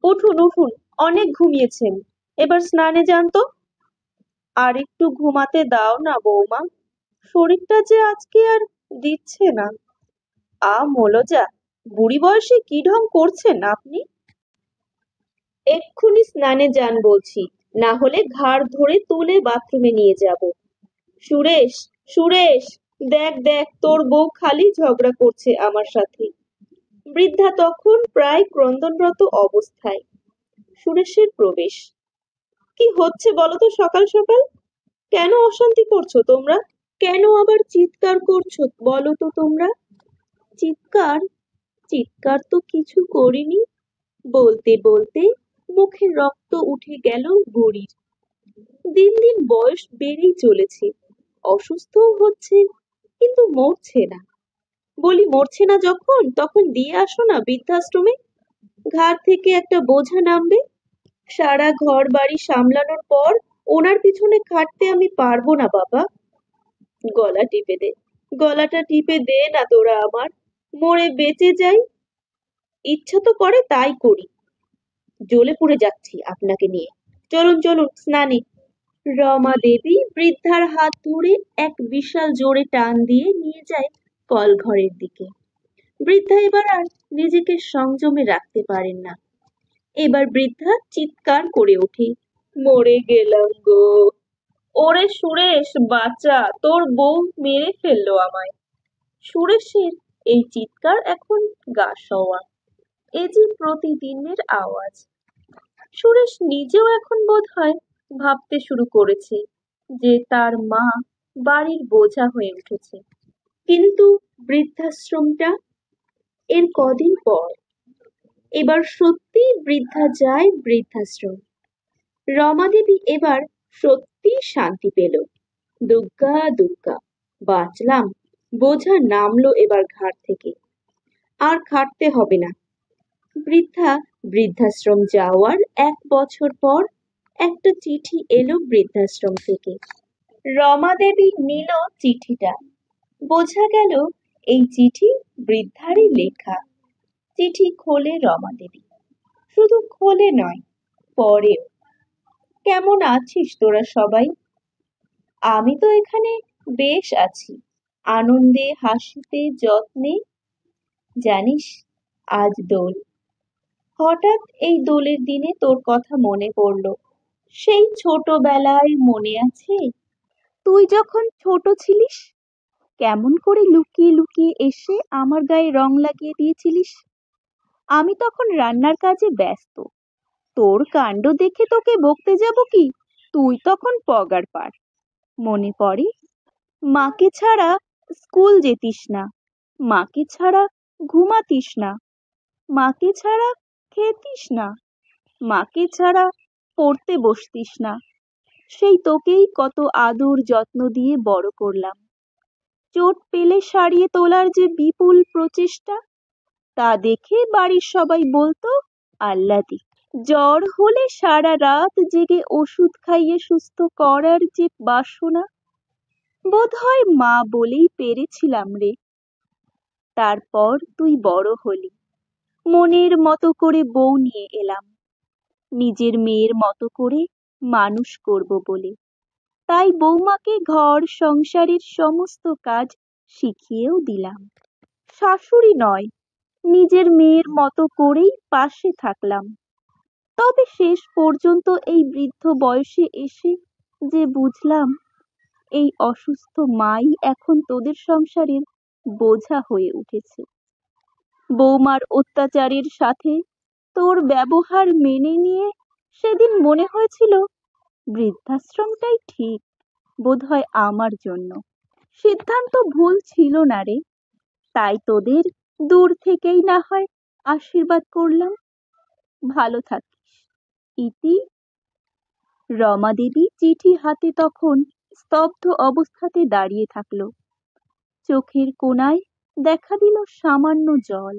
উঠুন উঠুন, অনেক ঘুমিয়েছেন, এবার স্নানে যান তো। আর একটু ঘুমাতে দাও না বৌমা, শরীরটা যে আজকে আর দিচ্ছে না। মলজা, বুড়ি বয়সে কি ঢং করছেন আপনি? এক্ষুনি স্নানে যান বলছি, না হলে ঘাড় ধরে তুলে বাথরুমে নিয়ে যাব। সুরেশ, সুরেশ, দেখ দেখ, তোর বউ খালি ঝগড়া করছে আমার সাথে। বৃদ্ধা তখন প্রায় ক্রন্দনরত অবস্থায়। সুরেশের প্রবেশ। কি হচ্ছে বলো তো সকাল সকাল? কেন অশান্তি করছো তোমরা? কেন আবার চিৎকার করছো বলো তো তোমরা? চিৎকার? চিৎকার তো কিছু করিনি। বলতে বলতে মুখে রক্ত উঠে গেল বুড়ির। দিন দিন বয়স বেড়েই চলেছে, অসুস্থও হচ্ছে, কিন্তু মরছে না। বলি মরছে না যখন, তখন দিয়ে আসো না বৃদ্ধাশ্রমে, ঘাড় থেকে একটা বোঝা নামবে। সারা ঘর বাড়ি সামলানোর পর ওনার পিছনে খাটতে আমি পারবো না বাবা। গলা টিপে দে, গলাটা টিপে দে না তোরা আমার, মরে বেঁচে যাই। ইচ্ছা তো করে তাই করি। জ্বলে পুড়ে যাচ্ছি আপনাকে নিয়ে। চলুন চলুন স্নানে। রমা দেবী বৃদ্ধার হাত ধরে এক বিশাল জোরে টান দিয়ে নিয়ে যায় কল ঘরের দিকে। বৃদ্ধা এবার আর নিজেকে সংযমে রাখতে পারেন না। এবার বৃদ্ধা চিৎকার করে ওঠে, মরে গেলাম গো। ওরে সুরেশ বাঁচা, তোর বউ মেরে ফেললো আমায়। সুরেশের এই চিৎকার এখন গা সওয়া, এ যে প্রতিদিনের আওয়াজ। সুরেশ নিজেও এখন বোধহয় ভাবতে শুরু করেছে যে তার মা বাড়ির বোঝা হয়ে উঠেছে। কিন্তু বৃদ্ধাশ্রমটা, এর কদিন পর এবার সত্যি বৃদ্ধা যায় বৃদ্ধাশ্রম। রমা দেবী এবার সত্যি শান্তি পেল। দুগ্গা দুগ্গা, বাঁচলাম, বোঝা নামলো এবার ঘাড় থেকে, আর খাটতে হবে না। বৃদ্ধা বৃদ্ধাশ্রম যাওয়ার 1 বছর পর একটা চিঠি এলো বৃদ্ধাশ্রম থেকে। রমা দেবী নিল চিঠিটা। বোঝা গেল এই চিঠি বৃদ্ধারই লেখা। চিঠি খোলে রমা দেবী, শুধু খোলে নয়, পড়েও। কেমন আছিস তোরা সবাই? আমি তো এখানে বেশ আছি, আনন্দে হাসিতে যত্নে। জানিস, আজ দোল। হঠাৎ এই দোলের দিনে তোর কথা মনে পড়ল। সেই ছোটবেলায় মনে আছে, তুই যখন ছোট ছিলিস, কেমন করে লুকিয়ে লুকিয়ে এসে আমার গায়ে রং লাগিয়ে দিয়েছিলিস। আমি তখন রান্নার কাজে ব্যস্ত, তোর কাণ্ড দেখে তোকে বকতে যাব কি, তুই তখন পগার পার। মনে পড়ে, মাকে ছাড়া স্কুল যেতিস না, মাকে ছাড়া ঘুমাতিস না, মাকে ছাড়া খেতিস না, মাকে ছাড়া পড়তে বসতিস না। সেই তোকেই কত আদর যত্ন দিয়ে বড় করলাম। চোট পেলে সারিয়ে তোলার যে বিপুল প্রচেষ্টা, তা দেখে বাড়ির সবাই বলতো আহ্লাদি। জ্বর হলে সারা রাত জেগে ওষুধ খাইয়ে সুস্থ করার যে বাসনা, বোধহয় মা বলেই পেরেছিলাম রে। তারপর তুই বড় হলি, মনের মতো করে বউ নিয়ে এলাম, নিজের মেয়ের মতো করে মানুষ করব বলে। তাই বৌমাকে ঘর সংসারের সমস্ত কাজ শিখিয়েও দিলাম। শাশুড়ি নয়, নিজের মেয়ের মতো করেই পাশে থাকলাম। তবে শেষ পর্যন্ত এই বৃদ্ধ বয়সে এসে যে বুঝলাম, এই অসুস্থ মাই এখন তোদের সংসারের বোঝা হয়ে উঠেছে। বৌমার অত্যাচারের সাথে তোর ব্যবহার মেনে নিয়ে সেদিন মনে হয়েছিল বৃদ্ধাশ্রমটাই ঠিক, বোধহয় আমার জন্য। সিদ্ধান্ত ভুল ছিল না রে, তাই তোদের দূর থেকেই না হয় আশীর্বাদ করলাম। ভালো থাকিস, ইতি। রমা দেবী চিঠি হাতে তখন স্তব্ধ অবস্থাতে দাঁড়িয়ে থাকলো। চোখের কোণায় দেখা দিল সামান্য জল।